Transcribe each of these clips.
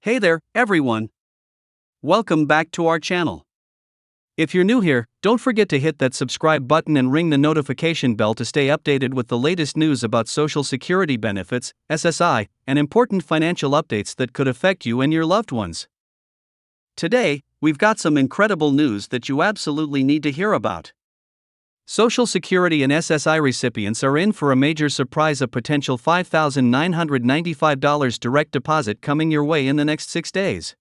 Hey there, everyone. Welcome back to our channel. If you're new here, don't forget to hit that subscribe button and ring the notification bell to stay updated with the latest news about Social Security benefits, SSI, and important financial updates that could affect you and your loved ones. Today, we've got some incredible news that you absolutely need to hear about. Social Security and SSI recipients are in for a major surprise: a potential $5,995 direct deposit coming your way in the next 6 days.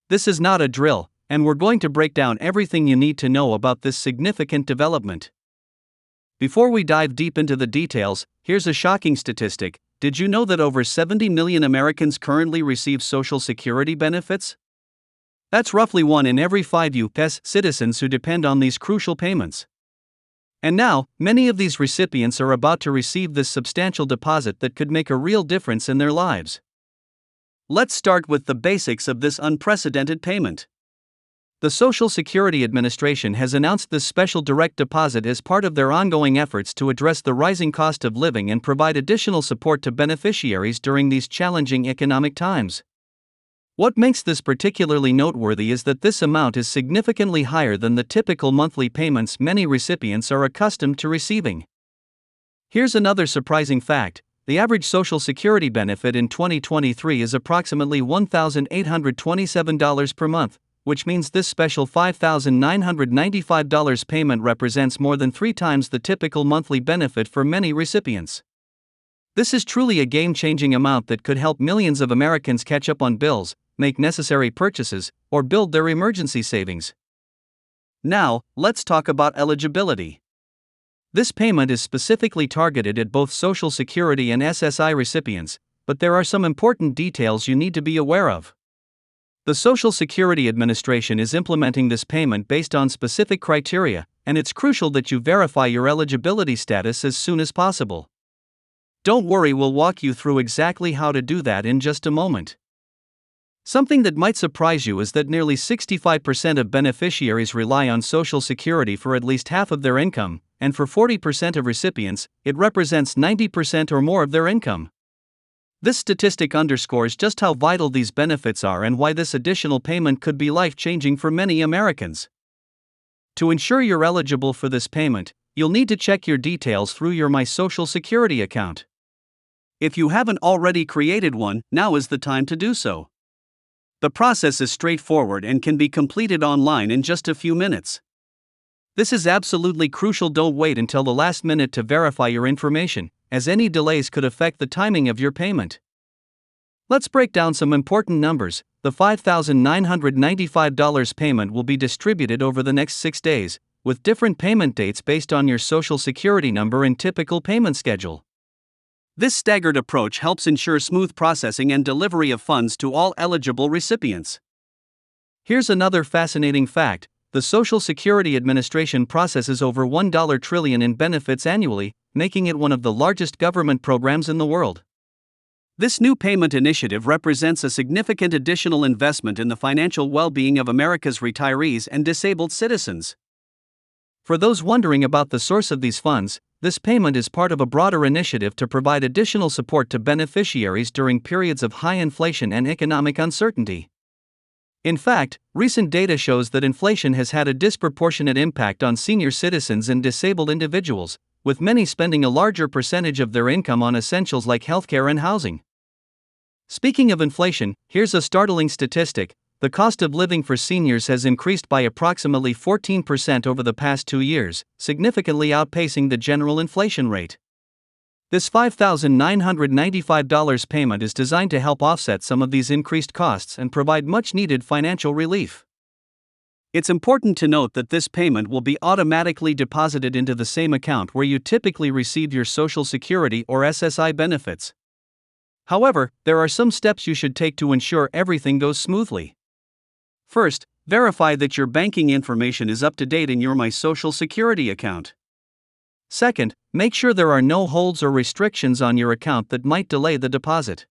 This is not a drill, and we're going to break down everything you need to know about this significant development. Before we dive deep into the details, here's a shocking statistic. Did you know that over 70 million Americans currently receive Social Security benefits? That's roughly 1 in every 5 U.S. citizens who depend on these crucial payments. And now, many of these recipients are about to receive this substantial deposit that could make a real difference in their lives. Let's start with the basics of this unprecedented payment. The Social Security Administration has announced this special direct deposit as part of their ongoing efforts to address the rising cost of living and provide additional support to beneficiaries during these challenging economic times. What makes this particularly noteworthy is that this amount is significantly higher than the typical monthly payments many recipients are accustomed to receiving. Here's another surprising fact: the average Social Security benefit in 2023 is approximately $1,827 per month, which means this special $5,995 payment represents more than 3 times the typical monthly benefit for many recipients. This is truly a game-changing amount that could help millions of Americans catch up on bills, make necessary purchases, or build their emergency savings. Now, let's talk about eligibility. This payment is specifically targeted at both Social Security and SSI recipients, but there are some important details you need to be aware of. The Social Security Administration is implementing this payment based on specific criteria, and it's crucial that you verify your eligibility status as soon as possible. Don't worry, we'll walk you through exactly how to do that in just a moment. Something that might surprise you is that nearly 65% of beneficiaries rely on Social Security for at least half of their income, and for 40% of recipients, it represents 90% or more of their income. This statistic underscores just how vital these benefits are and why this additional payment could be life-changing for many Americans. To ensure you're eligible for this payment, you'll need to check your details through your My Social Security account. If you haven't already created one, now is the time to do so. The process is straightforward and can be completed online in just a few minutes. This is absolutely crucial. Don't wait until the last minute to verify your information, as any delays could affect the timing of your payment. Let's break down some important numbers. The $5,995 payment will be distributed over the next 6 days, with different payment dates based on your Social Security number and typical payment schedule. This staggered approach helps ensure smooth processing and delivery of funds to all eligible recipients. Here's another fascinating fact: the Social Security Administration processes over $1 trillion in benefits annually, making it one of the largest government programs in the world. This new payment initiative represents a significant additional investment in the financial well-being of America's retirees and disabled citizens. For those wondering about the source of these funds, this payment is part of a broader initiative to provide additional support to beneficiaries during periods of high inflation and economic uncertainty. In fact, recent data shows that inflation has had a disproportionate impact on senior citizens and disabled individuals, with many spending a larger percentage of their income on essentials like healthcare and housing. Speaking of inflation, here's a startling statistic: the cost of living for seniors has increased by approximately 14% over the past 2 years, significantly outpacing the general inflation rate. This $5,995 payment is designed to help offset some of these increased costs and provide much-needed financial relief. It's important to note that this payment will be automatically deposited into the same account where you typically receive your Social Security or SSI benefits. However, there are some steps you should take to ensure everything goes smoothly. First, verify that your banking information is up to date in your My Social Security account. Second, make sure there are no holds or restrictions on your account that might delay the deposit.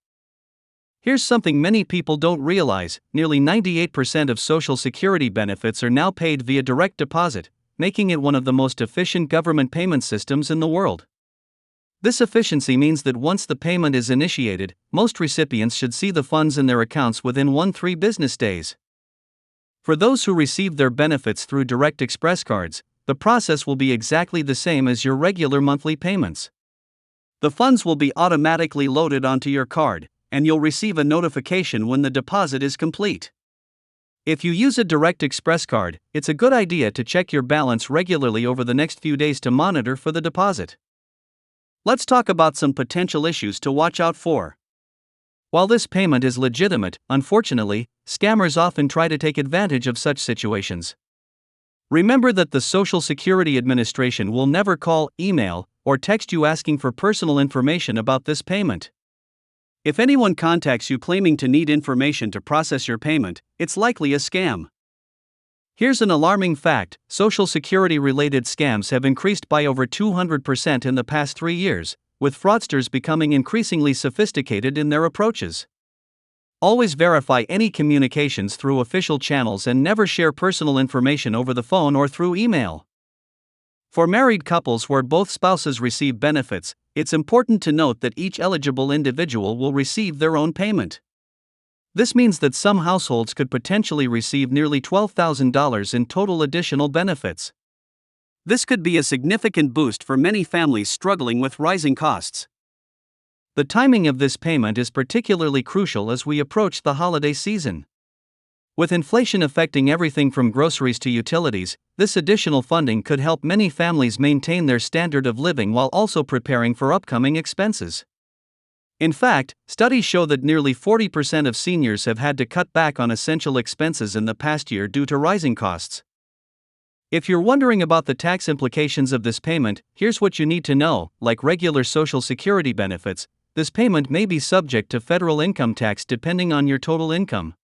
Here's something many people don't realize: nearly 98% of Social Security benefits are now paid via direct deposit, making it one of the most efficient government payment systems in the world. This efficiency means that once the payment is initiated, most recipients should see the funds in their accounts within 1-3 business days. For those who receive their benefits through direct express cards, the process will be exactly the same as your regular monthly payments. The funds will be automatically loaded onto your card, and you'll receive a notification when the deposit is complete. If you use a direct express card, it's a good idea to check your balance regularly over the next few days to monitor for the deposit. Let's talk about some potential issues to watch out for. While this payment is legitimate, unfortunately, scammers often try to take advantage of such situations. Remember that the Social Security Administration will never call, email, or text you asking for personal information about this payment. If anyone contacts you claiming to need information to process your payment, it's likely a scam. Here's an alarming fact: Social Security-related scams have increased by over 200% in the past 3 years, with fraudsters becoming increasingly sophisticated in their approaches. Always verify any communications through official channels and never share personal information over the phone or through email. For married couples where both spouses receive benefits, it's important to note that each eligible individual will receive their own payment. This means that some households could potentially receive nearly $12,000 in total additional benefits. This could be a significant boost for many families struggling with rising costs. The timing of this payment is particularly crucial as we approach the holiday season. With inflation affecting everything from groceries to utilities, this additional funding could help many families maintain their standard of living while also preparing for upcoming expenses. In fact, studies show that nearly 40% of seniors have had to cut back on essential expenses in the past year due to rising costs. If you're wondering about the tax implications of this payment, here's what you need to know. Like regular Social Security benefits, this payment may be subject to federal income tax depending on your total income.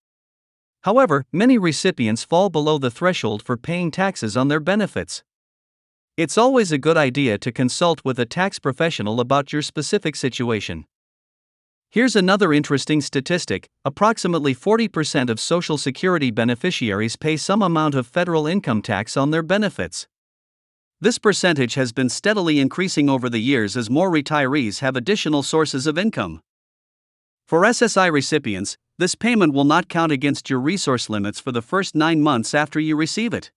However, many recipients fall below the threshold for paying taxes on their benefits. It's always a good idea to consult with a tax professional about your specific situation. Here's another interesting statistic: approximately 40% of Social Security beneficiaries pay some amount of federal income tax on their benefits. This percentage has been steadily increasing over the years as more retirees have additional sources of income. For SSI recipients, this payment will not count against your resource limits for the first 9 months after you receive it.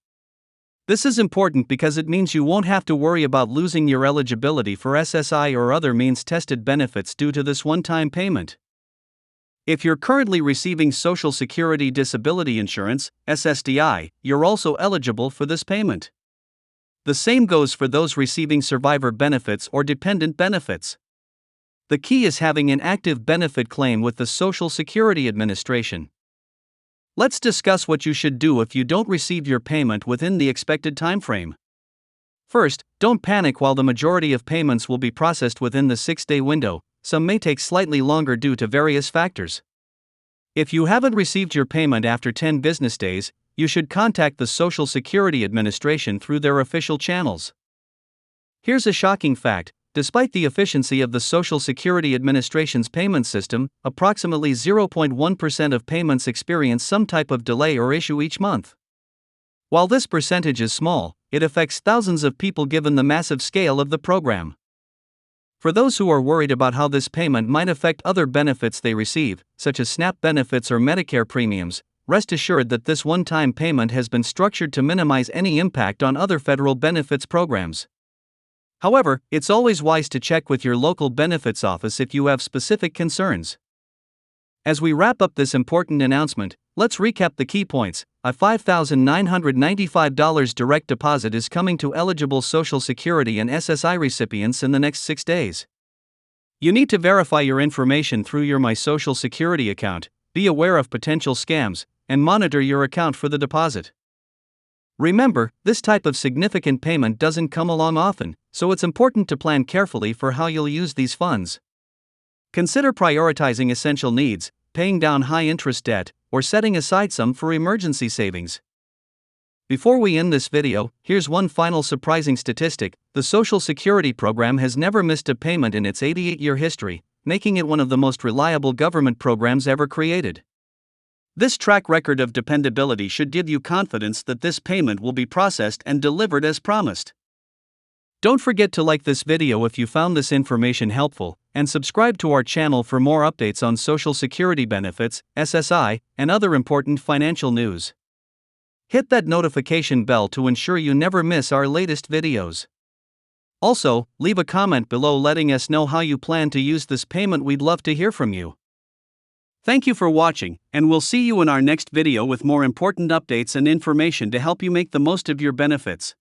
This is important because it means you won't have to worry about losing your eligibility for SSI or other means-tested benefits due to this one-time payment. If you're currently receiving Social Security Disability Insurance, SSDI, you're also eligible for this payment. The same goes for those receiving survivor benefits or dependent benefits. The key is having an active benefit claim with the Social Security Administration. Let's discuss what you should do if you don't receive your payment within the expected timeframe. First, don't panic while the majority of payments will be processed within the 6-day window. Some may take slightly longer due to various factors. If you haven't received your payment after 10 business days, you should contact the Social Security Administration through their official channels. Here's a shocking fact: despite the efficiency of the Social Security Administration's payment system, approximately 0.1% of payments experience some type of delay or issue each month. While this percentage is small, it affects thousands of people given the massive scale of the program. For those who are worried about how this payment might affect other benefits they receive, such as SNAP benefits or Medicare premiums, rest assured that this one-time payment has been structured to minimize any impact on other federal benefits programs. However, it's always wise to check with your local benefits office if you have specific concerns. As we wrap up this important announcement, let's recap the key points. A $5,995 direct deposit is coming to eligible Social Security and SSI recipients in the next 6 days. You need to verify your information through your My Social Security account, be aware of potential scams, and monitor your account for the deposit. Remember, this type of significant payment doesn't come along often, so it's important to plan carefully for how you'll use these funds. Consider prioritizing essential needs, paying down high-interest debt, or setting aside some for emergency savings. Before we end this video, here's one final surprising statistic: the Social Security program has never missed a payment in its 88-year history, making it one of the most reliable government programs ever created. This track record of dependability should give you confidence that this payment will be processed and delivered as promised. Don't forget to like this video if you found this information helpful, and subscribe to our channel for more updates on Social Security benefits, SSI, and other important financial news. Hit that notification bell to ensure you never miss our latest videos. Also, leave a comment below letting us know how you plan to use this payment. We'd love to hear from you. Thank you for watching, and we'll see you in our next video with more important updates and information to help you make the most of your benefits.